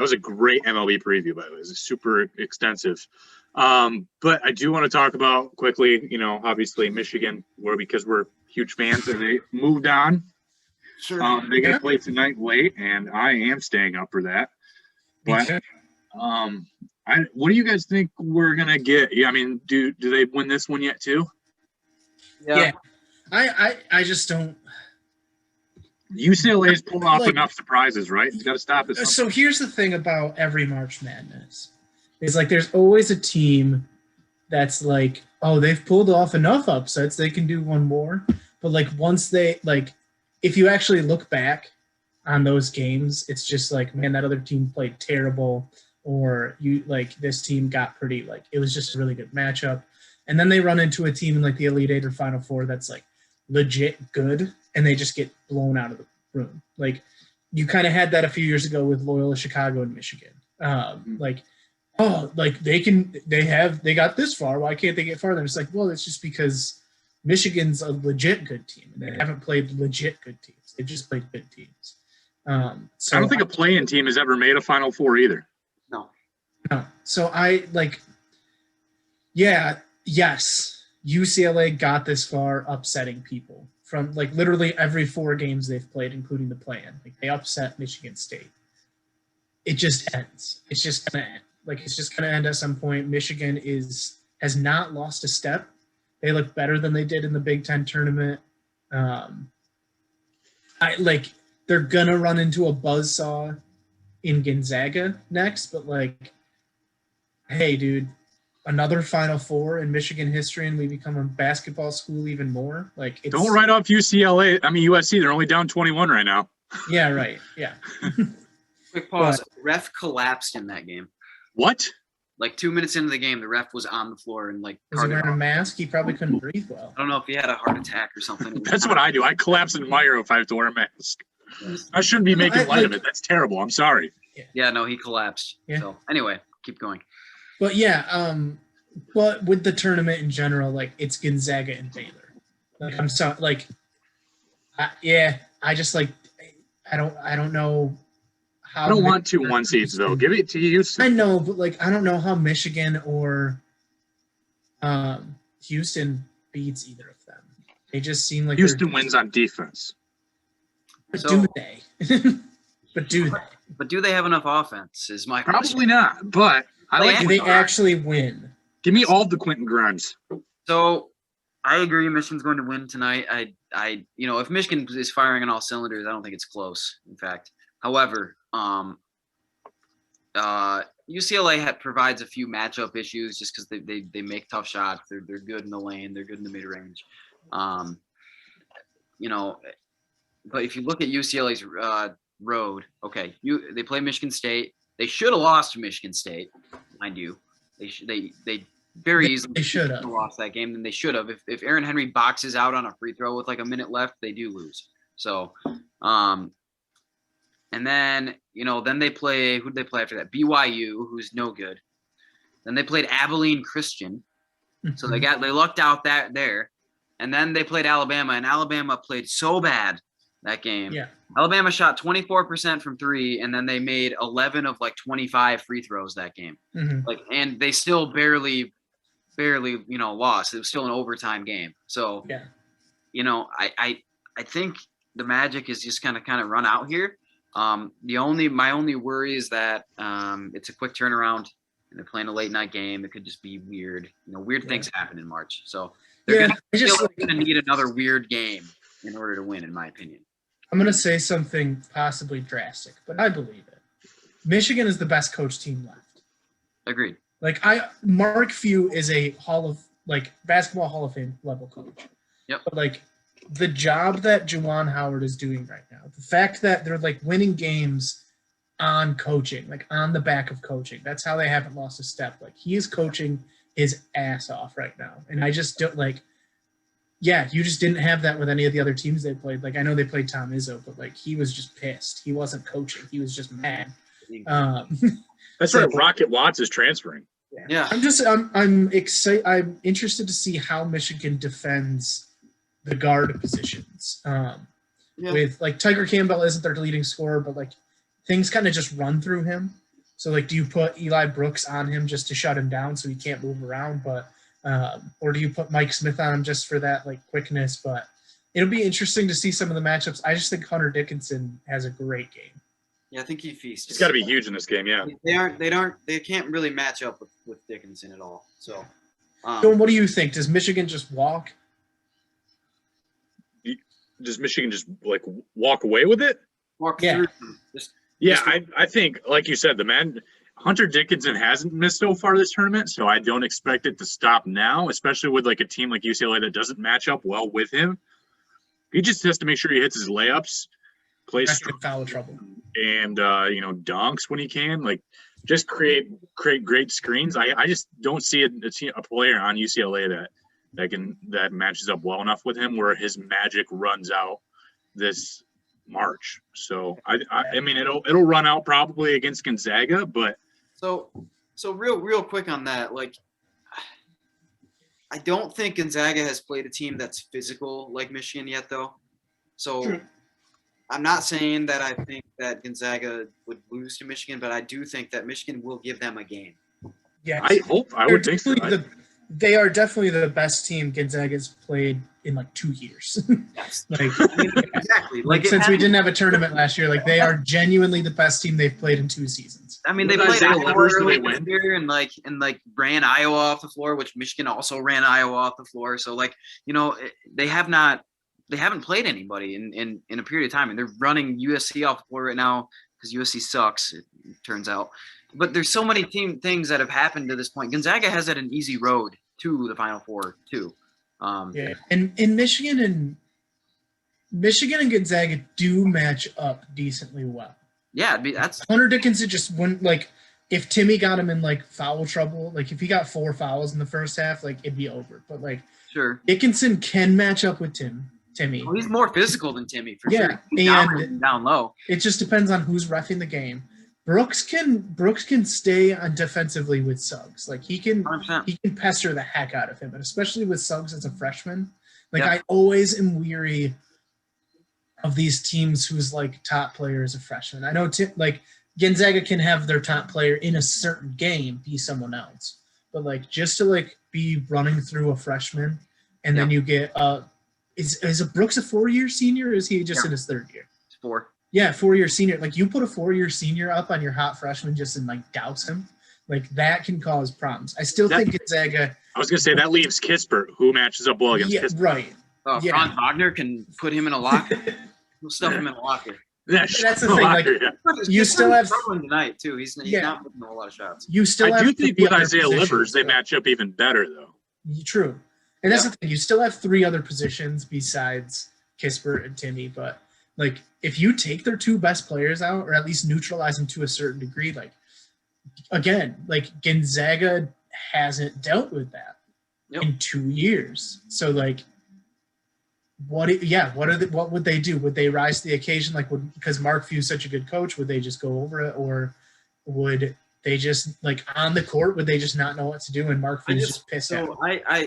That was a great MLB preview, by the way. It was super extensive. But I do want to talk about quickly, obviously Michigan, because we're huge fans, and they moved on. Sure. They're going to play tonight late, and I am staying up for that. But what do you guys think we're going to get? Yeah, I mean, do they win this one yet too? Yeah. I just don't. UCLA's pulled off enough surprises, right? You got to stop it. So here's the thing about every March Madness. It's like there's always a team that's like, oh, they've pulled off enough upsets, they can do one more. But once they if you actually look back on those games, it's just like, man, that other team played terrible, or this team got pretty it was just a really good matchup. And then they run into a team in the Elite Eight or Final Four that's legit good, and they just get blown out of the room. You kind of had that a few years ago with Loyola Chicago and Michigan. They got this far. Why can't they get farther? It's it's just because Michigan's a legit good team, and they haven't played legit good teams. They've just played good teams. So I don't think a play-in team has ever made a Final Four either. No. So yes, UCLA got this far, upsetting people from literally every 4 games they've played, including the play-in. They upset Michigan State. It just ends. It's just gonna end. It's just gonna end at some point. Michigan has not lost a step. They look better than they did in the Big Ten tournament. They're gonna run into a buzzsaw in Gonzaga next, but hey, dude, another Final Four in Michigan history, and we become a basketball school even more. Don't write off UCLA. I mean USC. They're only down 21 right now. Yeah, right. Yeah. Quick pause. Ref collapsed in that game. What? 2 minutes into the game, the ref was on the floor and was he wearing a mask? He probably couldn't breathe well. I don't know if he had a heart attack or something. That's what I do. I collapse in my ear if I have to wear a mask. I shouldn't be making light of it. That's terrible. I'm sorry. Yeah, no, he collapsed. Yeah. So anyway, keep going. But yeah, but with the tournament in general, it's Gonzaga and Baylor. I'm sorry, I just I don't know how. I don't want 2 1 seeds though. Give it to Houston. I know, but I don't know how Michigan or Houston beats either of them. They just seem like Houston wins on defense. But do they? But do they have enough offense? Is my question. Probably not. But do they actually win? Give me all the Quentin Grimes. So I agree. Michigan's going to win tonight. If Michigan is firing on all cylinders, I don't think it's close. In fact, however, UCLA provides a few matchup issues just because they make tough shots. They're good in the lane. They're good in the mid range. But if you look at UCLA's road, okay, they play Michigan State. They should have lost to Michigan State, mind you. They very easily should have lost that game. Then they should have. If Aaron Henry boxes out on a free throw with a minute left, they do lose. So, and then then they play. Who did they play after that? BYU, who's no good. Then they played Abilene Christian, so they lucked out there. And then they played Alabama, and Alabama played so bad that game. Yeah. Alabama shot 24% from 3, and then they made 11 of 25 free throws that game. Mm-hmm. And they still barely, lost. It was still an overtime game. So, yeah. I think the magic is just kind of run out here. My only worry is that it's a quick turnaround, and they're playing a late night game. It could just be weird. Weird things happen in March. So they're going to need another weird game in order to win, in my opinion. I'm going to say something possibly drastic, but I believe it. Michigan is the best coach team left. Agreed. Mark Few is a basketball Hall of Fame level coach. Yep. But the job that Juwan Howard is doing right now, the fact that they're winning games on coaching, on the back of coaching, that's how they haven't lost a step. He is coaching his ass off right now. And I just don't you just didn't have that with any of the other teams they played. I know they played Tom Izzo, but he was just pissed. He wasn't coaching. He was just mad. That's right. Rocket Watts is transferring. Yeah. I'm excited. I'm interested to see how Michigan defends the guard positions. With Tiger Campbell isn't their leading scorer, but things kind of just run through him. So like, do you put Eli Brooks on him just to shut him down so he can't move around? But or do you put Mike Smith on him just for that like quickness? But it'll be interesting to see some of the matchups. I just think Hunter Dickinson has a great game. Yeah, I think he feasts. He's got to be huge in this game. Yeah, they can't really match up with Dickinson at all. So, so what do you think? Does Michigan just walk? Does Michigan just like walk away with it? Walk Yeah. through. I think, like you said, Hunter Dickinson hasn't missed so far this tournament, so I don't expect it to stop now, especially with like a team like UCLA that doesn't match up well with him. He just has to make sure he hits his layups, plays Foul trouble, and dunks when he can. Like, just create great screens. I just don't see a player on UCLA that matches up well enough with him where his magic runs out this March. So I mean it'll run out probably against Gonzaga, but so real quick on that, like I don't think Gonzaga has played a team that's physical like Michigan yet though. So True. I'm not saying that I think that Gonzaga would lose to Michigan, but I do think that Michigan will give them a game. Yeah, I would think so. They are definitely the best team Gonzaga's played in like 2 years. Yes. Exactly. Like Since we didn't have a tournament last year, like they are genuinely the best team they've played in 2 seasons. I mean, they played Iowa early this year and ran Iowa off the floor, which Michigan also ran Iowa off the floor. So they haven't played anybody in a period of time, and they're running USC off the floor right now because USC sucks. It turns out. But there's so many things that have happened to this point. Gonzaga has had an easy road to the Final Four too. And in Michigan and Gonzaga do match up decently well. Yeah, that's Hunter Dickinson just wouldn't like if Timmy got him in like foul trouble. Like if he got 4 fouls in the first half, like it'd be over. But like sure, Dickinson can match up with Timmy. Well, he's more physical than Timmy for sure. And down low. It just depends on who's reffing the game. Brooks can stay on defensively with Suggs. Like he can 100%. He can pester the heck out of him, and especially with Suggs as a freshman. Like I always am weary of these teams whose like top player is a freshman. I know like Gonzaga can have their top player in a certain game be someone else, but like just to like be running through a freshman and then you get is a Brooks a 4-year senior or is he just in his 3rd year? It's 4. Yeah, 4-year senior. Like you put a 4-year senior up on your hot freshman just and like douse him, like that can cause problems. I still think Gonzaga. I was gonna say that leaves Kispert, who matches up well against Kispert. Right. Franz Wagner can put him in a locker. We'll stuff him in a locker. That's the thing. Like you still have tonight too. He's not making a whole lot of shots. You still. I do think with Isaiah Livers, they match up even better though. True, and that's the thing. You still have 3 other positions besides Kispert and Timmy, but. Like, if you take their 2 best players out, or at least neutralize them to a certain degree, like, again, like Gonzaga hasn't dealt with that in 2 years. So, like, what would they do? Would they rise to the occasion? Like, because Mark Few's such a good coach, would they just go over it, or would they just like on the court? Would they just not know what to do? And Mark Few's just pissed out.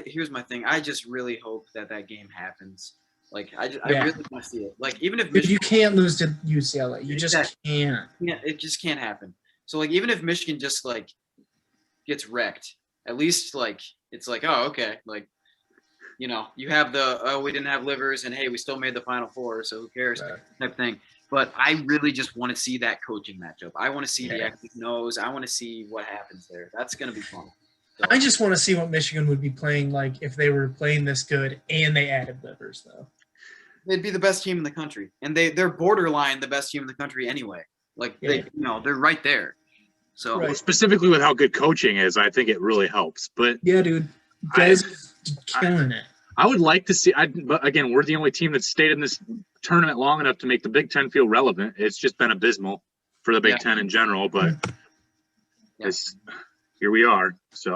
Here's my thing. I just really hope that game happens. Like I really want to see it. Like even if you can't lose to UCLA, you just can't. Yeah, it just can't happen. So like even if Michigan just like gets wrecked, at least like it's like okay, like you have we didn't have Livers and hey we still made the Final Four, so who cares type thing. But I really just want to see that coaching matchup. I want to see the X's and O's. I want to see what happens there. That's gonna be fun. So, I just want to see what Michigan would be playing like if they were playing this good and they added Livers though. They'd be the best team in the country, and they're borderline the best team in the country anyway. Like they're right there. So specifically with how good coaching is, I think it really helps. But yeah, dude, guys killing it. I would like to see. But again, we're the only team that's stayed in this tournament long enough to make the Big Ten feel relevant. It's just been abysmal for the Big Ten in general, but here we are. So.